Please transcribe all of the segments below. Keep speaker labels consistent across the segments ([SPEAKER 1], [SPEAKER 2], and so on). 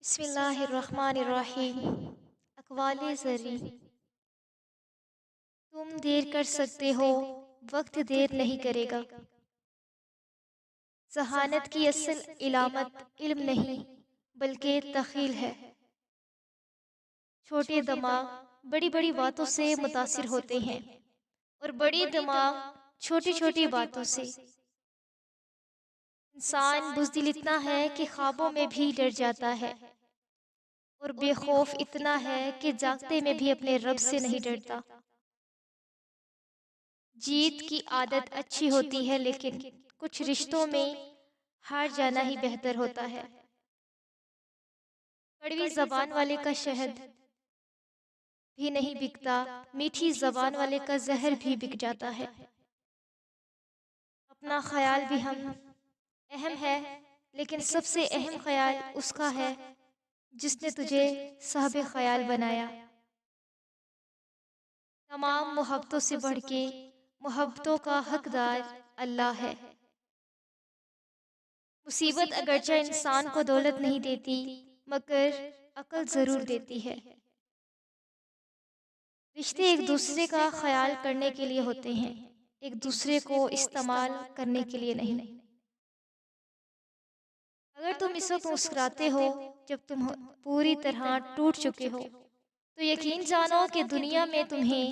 [SPEAKER 1] بسم اللہ الرحمن الرحیم۔ اقوال زری: تم دیر کر سکتے ہو، وقت دیر نہیں کرے گا۔ ذہانت کی اصل علامت علم نہیں بلکہ تخیل ہے۔ چھوٹے دماغ بڑی بڑی باتوں سے متاثر ہوتے ہیں اور بڑے دماغ چھوٹی چھوٹی باتوں سے۔ انسان بزدل اتنا ہے کہ خوابوں میں بھی ڈر جاتا ہے، اور بے خوف اتنا ہے کہ جاگتے میں بھی اپنے رب سے نہیں ڈرتا۔ جیت کی عادت اچھی ہوتی ہے، لیکن کچھ رشتوں میں ہار جانا ہی بہتر ہوتا ہے۔ کڑوی زبان والے کا شہد بھی نہیں بکتا، میٹھی زبان والے کا زہر بھی بک جاتا ہے۔ اپنا خیال بھی اہم ہے، لیکن سب سے اہم خیال اس کا ہے جس نے تجھے صاحب خیال بنایا۔ تمام محبتوں سے بڑھ کے محبتوں کا حقدار اللہ ہے۔ مصیبت اگرچہ انسان کو دولت نہیں دیتی، مگر عقل ضرور دیتی ہے۔ رشتے ایک دوسرے کا خیال کرنے کے لیے ہوتے ہیں، ایک دوسرے کو استعمال کرنے کے لیے نہیں۔ اگر تم اس وقت مسکراتے ہو جب تم پوری طرح ٹوٹ چکے ہو، تو یقین جانو کہ دنیا میں تمہیں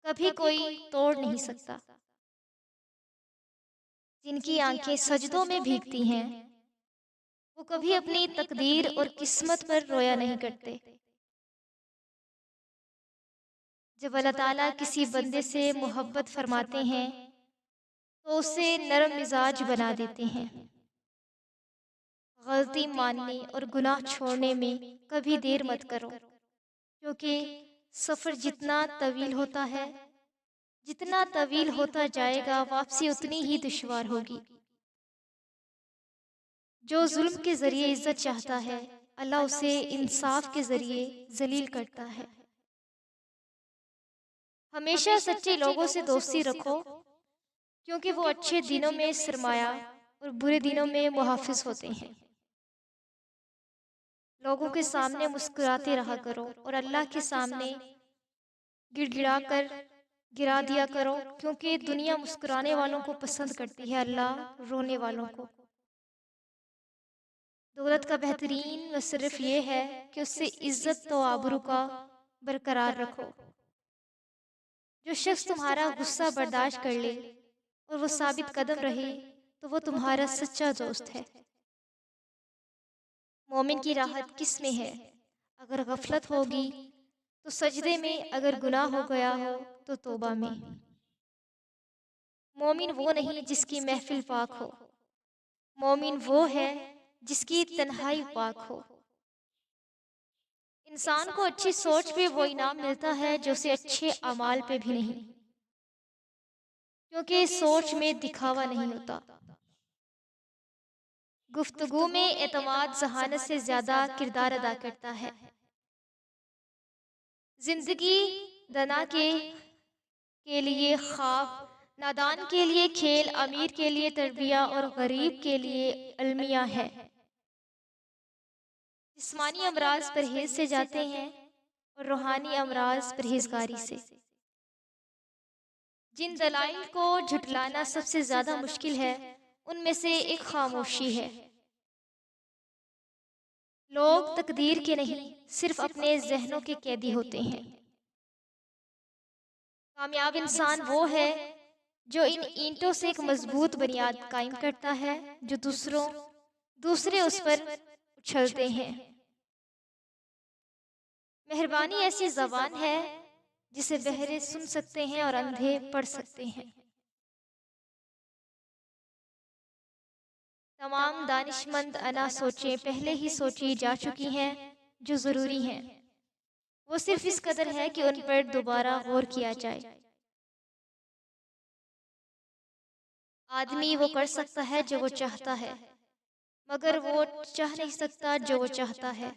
[SPEAKER 1] کبھی کوئی توڑ نہیں سکتا۔ جن کی آنکھیں سجدوں میں بھیگتی ہیں، وہ کبھی اپنی تقدیر اور قسمت پر رویا نہیں کرتے۔ جب اللہ تعالیٰ کسی بندے سے محبت فرماتے ہیں تو اسے نرم مزاج بنا دیتے ہیں۔ غلطی ماننے اور گناہ چھوڑنے میں کبھی دیر مت کرو، کیونکہ سفر جتنا طویل ہوتا جائے گا، واپسی اتنی ہی دشوار ہوگی۔ جو ظلم کے ذریعے عزت چاہتا ہے، اللہ اسے انصاف کے ذریعے ذلیل کرتا ہے۔ ہمیشہ سچے لوگوں سے دوستی رکھو، کیونکہ وہ اچھے دنوں میں سرمایہ اور برے دنوں میں محافظ ہوتے ہیں۔ لوگوں کے سامنے مسکراتے رہا کرو اور اللہ کے سامنے گڑ گڑا کر گرا دیا کرو، کیونکہ دنیا مسکرانے والوں کو پسند کرتی ہے، اللہ رونے والوں کو۔ دولت کا بہترین مصرف یہ ہے کہ اس سے عزت و آبرو کا برقرار رکھو۔ جو شخص تمہارا غصہ برداشت کر لے اور وہ ثابت قدم رہے تو وہ تمہارا سچا دوست ہے۔ مومن کی راحت کس میں ہے؟ اگر غفلت ہوگی تو سجدے میں، اگر گناہ ہو گیا ہو تو توبہ میں۔ مومن وہ نہیں جس کی محفل پاک ہو، مومن وہ ہے جس کی تنہائی پاک ہو۔ انسان کو اچھی سوچ پہ وہ انعام ملتا ہے جو اسے اچھے اعمال پہ بھی نہیں، کیونکہ سوچ میں دکھاوا نہیں ہوتا۔ گفتگو میں اعتماد ذہانت سے زیادہ کردار ادا کرتا ہے۔ زندگی دانا کے لیے خواب، نادان کے لیے کھیل، امیر کے لیے تربیہ اور غریب کے لیے المیہ ہے۔ جسمانی امراض پرہیز سے جاتے ہیں اور روحانی امراض پرہیزگاری سے۔ جن دلائل کو جھٹلانا سب سے زیادہ مشکل ہے، ان میں سے ایک خاموشی ہے۔ لوگ تقدیر کے نہیں، صرف اپنے ذہنوں کے قیدی ہوتے ہیں۔ کامیاب انسان وہ ہے جو ان اینٹوں سے ایک مضبوط بنیاد قائم کرتا ہے جو دوسرے اس پر اچھلتے ہیں۔ مہربانی ایسی زبان ہے جسے بہرے سن سکتے ہیں اور اندھے پڑھ سکتے ہیں۔ تمام دانش مند انا سوچیں پہلے ہی سوچی جا چکی ہیں جو ضروری ہیں، وہ صرف اس قدر ہے کہ ان پر دوبارہ غور کیا جائے۔ آدمی وہ کر سکتا ہے جو وہ چاہتا ہے، مگر وہ چاہ نہیں سکتا جو وہ چاہتا ہے۔